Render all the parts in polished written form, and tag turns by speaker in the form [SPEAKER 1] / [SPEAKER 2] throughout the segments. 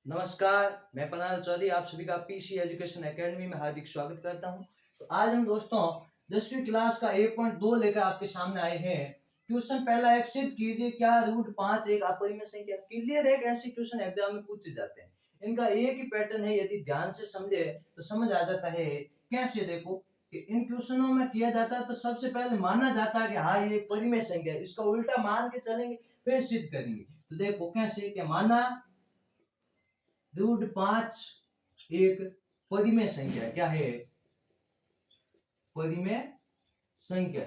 [SPEAKER 1] नमस्कार, मैं पनाल चौधरी आप सभी का पीसी एजुकेशन एकेडमी में हार्दिक स्वागत करता हूं। तो आज हम दोस्तों 10वीं क्लास का 1.2 लेकर आपके सामने आए हैं। क्वेश्चन पहला एक सिद्ध कीजिए क्या रूट 5 एक अपरिमेय संख्या। क्लियर है, ऐसे क्वेश्चन एग्जाम में पूछे जाते हैं। इनका एक ही पैटर्न है, यदि ध्यान से समझे तो समझ आ जाता है। कैसे देखो कि इन क्वेश्चनों में किया जाता है तो सबसे पहले माना जाता है कि हाँ ये परिमेय संख्या है, इसका उल्टा मान के चलेंगे फिर सिद्ध करेंगे। तो देखो कैसे, क्या माना रूट 5 एक परिमेय संख्या। क्या है? परिमेय संख्या।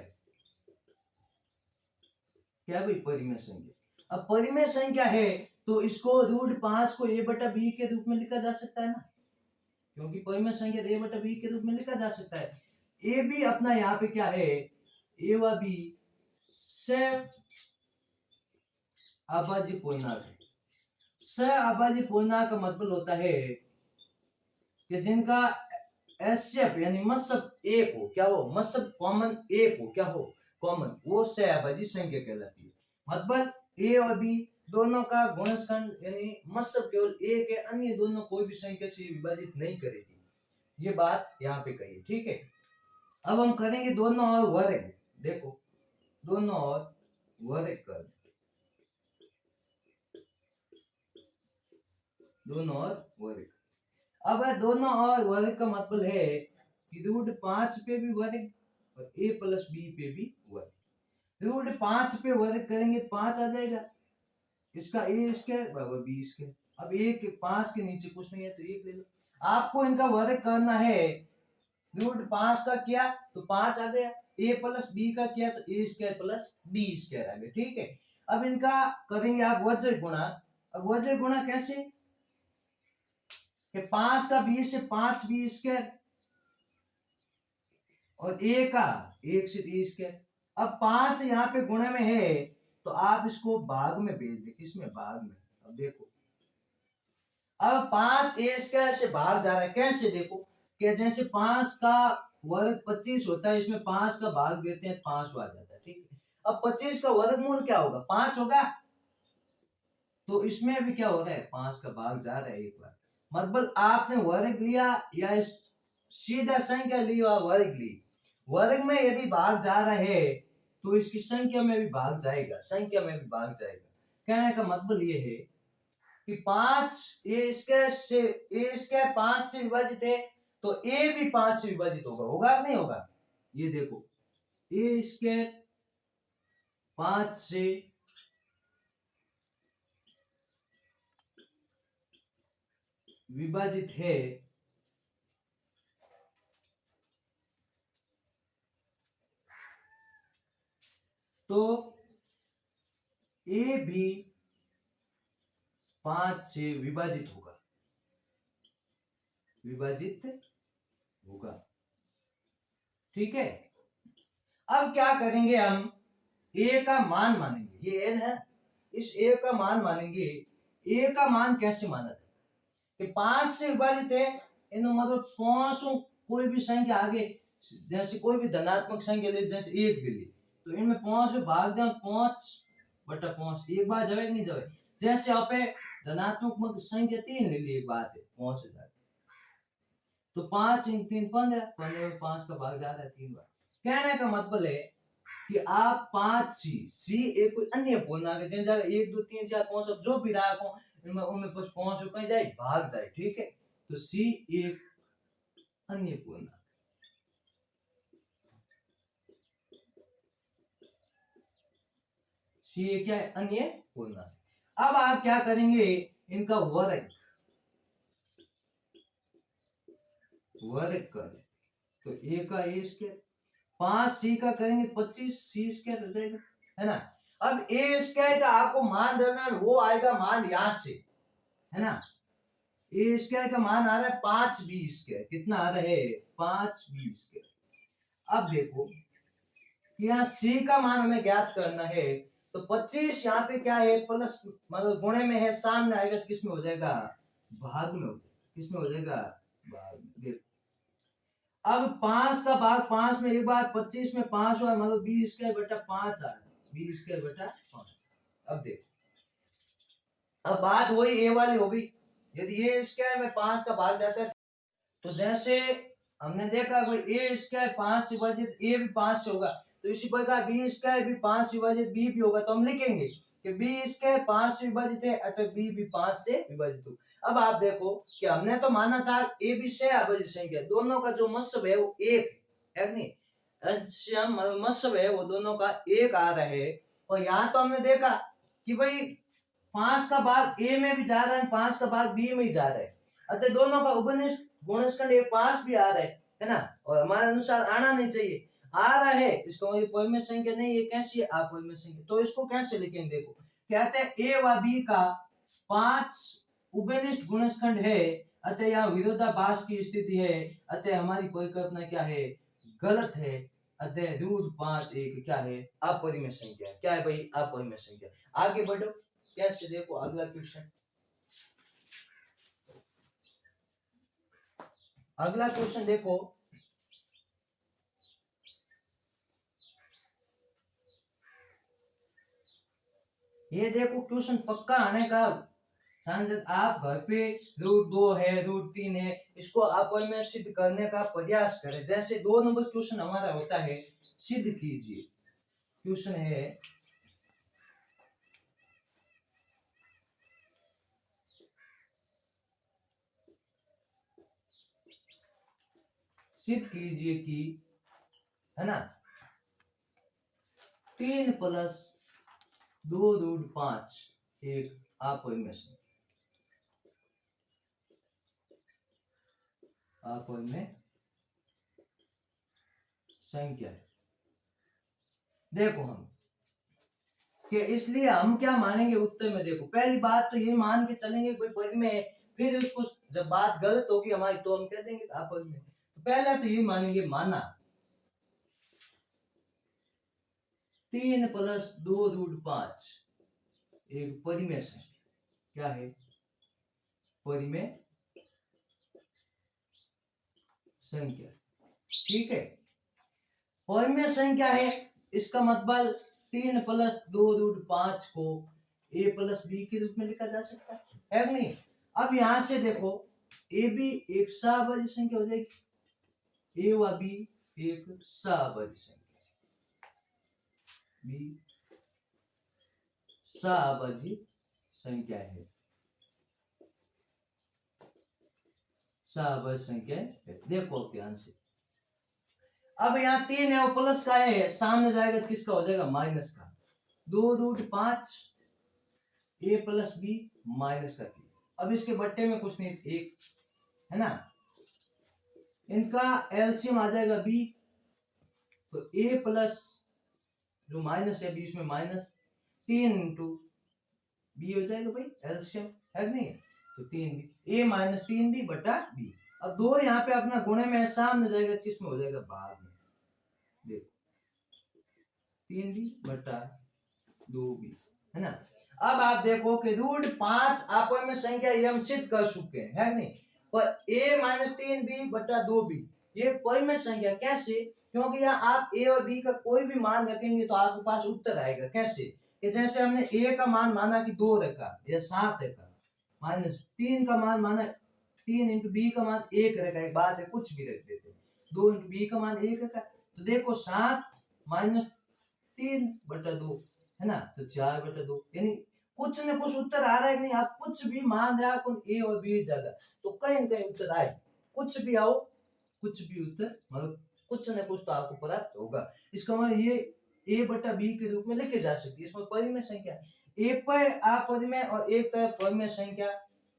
[SPEAKER 1] क्या भाई? परिमेय संख्या। अब परिमेय संख्या है तो इसको रूट 5 को a बटा बी के रूप में लिखा जा सकता है ना, क्योंकि परिमेय संख्या a बटा बी के रूप में लिखा जा सकता है। ए भी अपना यहाँ पे क्या है, ए व बी से अभाज्य पूर्णांक है। स अभाज्य पूर्णांक का मतलब होता है कि जिनका एसएफ यानी मसब एक हो, क्या हो, मसब कॉमन एक हो, क्या हो, कॉमन, वो सहअभाज्य संख्या कहलाती है। मतलब ए और बी दोनों का गुणनखंड यानी मसब केवल एक है, अन्य दोनों कोई भी संख्या से विभाजित नहीं करेगी। ये बात यहाँ पे कही, ठीक है। अब हम करेंगे दोनों और वर्ग। देखो दोनों और वर्ग कर, दोनों और वर्ग। अब दोनों और वर्ग का मतलब है कि रूट 5 पे भी वर्ग और a प्लस बी पे भी वर्ग। रूट 5 पे वर्ग करेंगे तो 5 आ जाएगा, इसका a स्क्वायर बराबर बी स्क्वायर। अब एक 5 के नीचे कुछ नहीं है तो एक ले लो। आपको इनका वर्ग करना है। रूट 5 का किया तो 5 आ गया, a प्लस बी का किया तो a square plus B square आ गया, ठीक है। अब इनका करेंगे आप वज्र गुणा। अब वज्र गुणा कैसे कि 5 का 20 से 5 बी स्क्वायर और ए का 1 से 3 स्क्वायर। अब 5 यहाँ पे गुणे में है तो आप इसको भाग में भेज दे। किसमें? भाग में। अब देखो अब 5 ए स्क्वायर से भाग जा रहा है। कैसे? देखो कि जैसे 5 का वर्ग 25 होता है, इसमें 5 का भाग देते हैं 5 आ जाता है, ठीक है। अब 25 का वर्गमूल क्या होगा? 5 होगा। तो इसमें भी क्या हो रहा है, 5 का भाग जा रहा है एक बार। मतलब आपने वर्ग लिया या सीधा संख्या ली और वर्ग ली। वर्ग में यदि भाग जा रहा है तो इसकी संख्या में भी भाग जाएगा, संख्या में भी भाग जाएगा। कहने का मतलब ये है कि 5 ए स्क्वायर 5 से विभाजित है तो ए भी 5 से विभाजित होगा, होगा नहीं होगा? ये देखो ए स्क्वायर 5 से विभाजित है तो ए भी 5 से विभाजित होगा, विभाजित होगा, ठीक है। अब क्या करेंगे हम, ए का मान मानेंगे, ये एन है, इस ए का मान मानेंगे। ए का मान कैसे माना जाए कि 5 से विभाजित है, इन मतलब पांचों कोई भी संख्या आगे, जैसे कोई भी धनात्मक संख्या ले, जैसे 1 ले ली तो इनमें 5 में भाग दें, 5 बटा 5 एक बार जावे नहीं जावे। जैसे आप धनात्मक संख्या 3 ले ली, एक बात है 5 हो जाए तो 5 × 3 15, 15 में 5 का भाग जाता है 3 बार। कहने का मतलब है कि आप 5 सी एक कोई अन्य पूर्णांक है, जिन जगह 1 2 3 4 5 अब जो भी रखो इनमें उनमें कुछ 5 रुपए जाए भाग जाए, ठीक है। तो सी एक अन्य पूर्णांक, सी एक क्या है, अन्य पूर्णांक। अब आप क्या करेंगे, इनका वर्ग कर तो ए का ए स्क्वायर 5 सी का करेंगे 25 सी स्क्वायर हो जाएगा, है ना। अब ए स्क्वायर का आपको मान देना है, वो आएगा मान यहां से, है ना। ए स्क्वायर का मान आ रहा है 5 बी स्क्वायर, कितना आ रहा है 5 बी स्क्वायर। अब देखो यहाँ सी का मान हमें ज्ञात करना है तो 25 यहाँ पे क्या है, प्लस मतलब गुणे में है, सामने आएगा किस में हो जाएगा, भाग में हो जाएगा, किस में हो जाएगा, भाग में। देखो अब 5 का भाग 5 में एक बार 25 में 5 हुआ, मतलब बी स्क्वायर बटा 5 आ रहा है, बी स्क्वायर बटा 5। अब देखो अब बात वही ए वाली हो गई, यदि ए स्क्वायर में 5 का भाग जाता है तो जैसे हमने देखा भाई ए स्क्वायर 5 से विभाजित ए भी 5 से होगा, तो इसी प्रकार बी स्क्वायर भी 5 से विभाजित बी भी होगा, तो हम लिखेंगे कि बी स्क्वायर 5 से विभाजित है अतः बी भी 5 से विभाजित हो। अब आप देखो कि हमने तो माना था ए बी से अभाज्य संख्या, दोनों का जो मस्ब है वो एक है नहीं, मस्ब है वो दोनों का एक आ रहा है। और यहाँ तो हमने देखा कि भाई 5 का भाग ए में भी जा रहा है, 5 का भाग बी में ही जा रहा है, अतः दोनों का उपनिष्ठ गुणनखंड ये 5 भी आ रहा है ना, और हमारे अनुसार आना नहीं चाहिए, आ रहा है, इसको परिमेय संख्या नहीं, ये कैसी है अपरिमेय संख्या, तो इसको कैसे लिखेंगे देखो, कहते हैं ए व बी का 5 उभयनिष्ठ गुणनखंड है, अतः यहाँ विरोधाभास की स्थिति है, अतः हमारी परिकल्पना क्या है, गलत है, अतः रूट 5 एक क्या है अपरिमेय संख्या है। क्या है भाई अपरिमेय संख्या। आगे बढ़ो, कैसे देखो अगला क्वेश्चन, अगला क्वेश्चन देखो, ये देखो क्वेश्चन पक्का आने का चांस, आप घर पे रूट 2 है रूट 3 है, इसको आप में सिद्ध करने का प्रयास करें। जैसे 2 नंबर क्वेश्चन हमारा होता है सिद्ध कीजिए, क्वेश्चन है सिद्ध कीजिए कि है ना 3 प्लस 2 रूट 5 एक अपरिमेय संख्या है। देखो हम कि इसलिए हम क्या मानेंगे उत्तर में, देखो पहली बात तो ये मान के चलेंगे कोई परिमेय है, फिर उसको जब बात गलत होगी हमारी तो हम कह देंगे अपरिमेय। तो पहला तो ये मानेंगे, माना 3 प्लस 2 रूट 5 एक परिमेय संख्या, क्या है परिमेय संख्या, ठीक है। परिमेय संख्या है, इसका मतलब 3 प्लस 2 रूट 5 को a प्लस बी के रूप में लिखा जा सकता है नहीं। अब यहां से देखो ए भी एक सहाभाज्य संख्या हो जाएगी, ए व बी एक सहाभाज्य संख्या, बी सहाभाज्य संख्या है, सहाभाज्य संख्या है। देखो ध्यान से, अब यहाँ 3 है वो प्लस का है, सामने जाएगा तो किसका हो जाएगा माइनस का, 2 रूट 5 ए प्लस बी माइनस का 3। अब इसके बट्टे में कुछ नहीं, एक है ना, इनका एलसीएम आ जाएगा बी, तो ए प्लस जो माइनस है बीच में माइनस 3 इंटू बी हो जाएगा भाई एलसीएम है नहीं, तो 3 बी, ए माइनस 3 बी बटा बी। अब 2 यहाँ पे अपना गुणे में सामने जाएगा, किस में हो जाएगा भाग में, देखो 3 बी बटा 2 बी है ना। अब आप देखो कि रूट 5 आपस में संख्या ये हम सिद्ध कर चुके हैं है नहीं, पर a माइनस 3b बटा 2b ये परिमेय संख्या कैसे, क्योंकि यहाँ आप a और b का कोई भी मान रखेंगे तो आपके पास उत्तर आएगा। कैसे कि जैसे हमने a का मान माना कि 2 रखा या 7 रखा, माइनस 3 का मान माना 3 इंटू बी का मान 1 रखा, एक बात है कुछ भी रख देते, 2 इंटू बी का मान 1 रखा, तो देखो 7 माइनस 3 बटा 2 है ना, तो 4 बटा 2, यानी कुछ न कुछ उत्तर आ रहा है कि नहीं। आप कुछ भी मान रहे आप ए और बी ज्यादा, तो कहीं न कहीं उत्तर आए, कुछ भी आओ कुछ भी उत्तर मतलब कुछ न कुछ तो आपको प्राप्त होगा। इसका मतलब ये ए बटा बी के रूप में लिखे जा सकती है, इसमें परिमेय संख्या एक पर अपरिमेय और एक तरफ परिमेय संख्या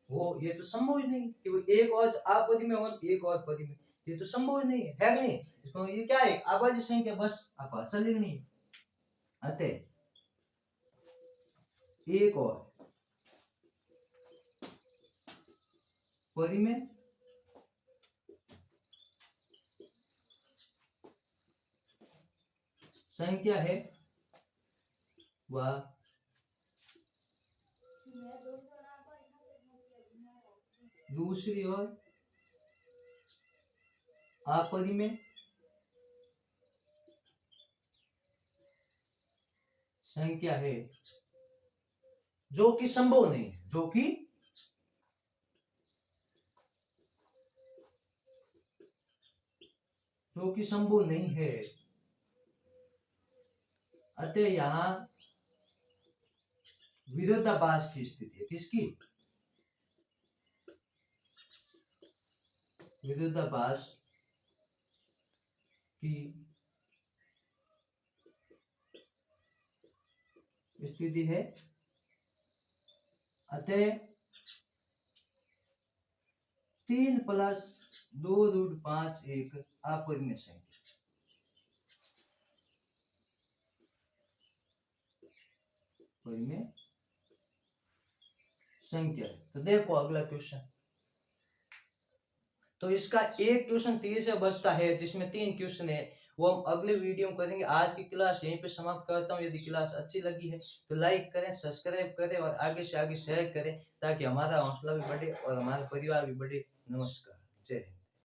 [SPEAKER 1] हो, ये तो संभव ही नहीं कि एक और अपरिमेय और एक और परिमेय, ये तो संभव ही नहीं है नहीं। इसको ये क्या है अभाज्य संख्या, बस आप भाषा लिखनी है। अतः एक और परिमेय संख्या है वह दूसरी ओर अपरिमेय संख्या है जो कि संभव नहीं है, जो कि जो कि संभव नहीं है। अतः यहाँ विरोधाभास की स्थिति है। किसकी? विरोधाभास की स्थिति है। अतः 3 + 2√5 एक अपरिमेय संख्या। परिमेय संख्या। तो देखो अगला क्वेश्चन। तो इसका एक क्वेश्चन 30 से बचता है, जिसमें 3 क्वेश्चन है, वो हम अगले वीडियो में करेंगे। आज की क्लास यहीं पे समाप्त करता हूँ। यदि क्लास अच्छी लगी है तो लाइक करें, सब्सक्राइब करें और आगे से आगे शेयर करें, ताकि हमारा हौसला भी बढ़े और हमारा परिवार भी बढ़े। नमस्कार, जय हिंद।